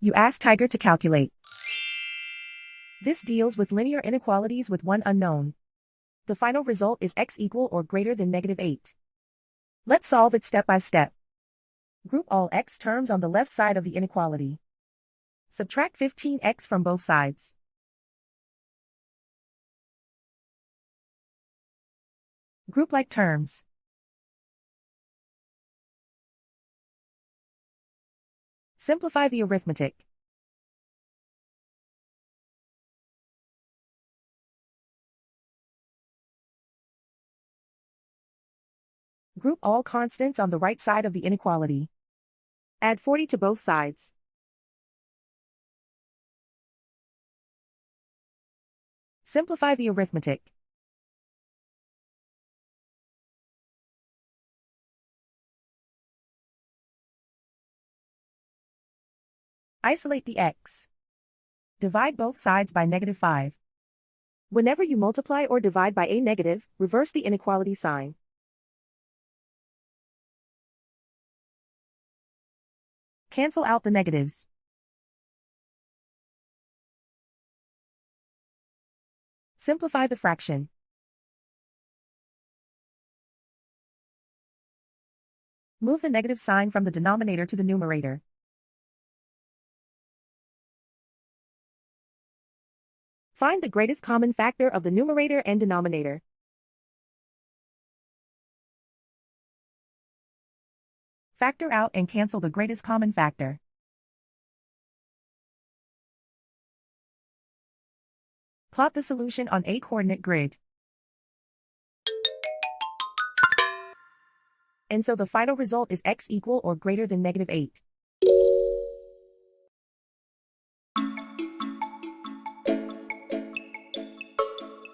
You ask Tiger to calculate. This deals with linear inequalities with one unknown. The final result is x equal or greater than -8. Let's solve it step by step. Group all x terms on the left side of the inequality. Subtract 15x from both sides. Group like terms. Simplify the arithmetic. Group all constants on the right side of the inequality. Add 40 to both sides. Simplify the arithmetic. Isolate the x. Divide both sides by -5. Whenever you multiply or divide by a negative, reverse the inequality sign. Cancel out the negatives. Simplify the fraction. Move the negative sign from the denominator to the numerator. Find the greatest common factor of the numerator and denominator. Factor out and cancel the greatest common factor. Plot the solution on a coordinate grid. And so the final result is x equal or greater than -8.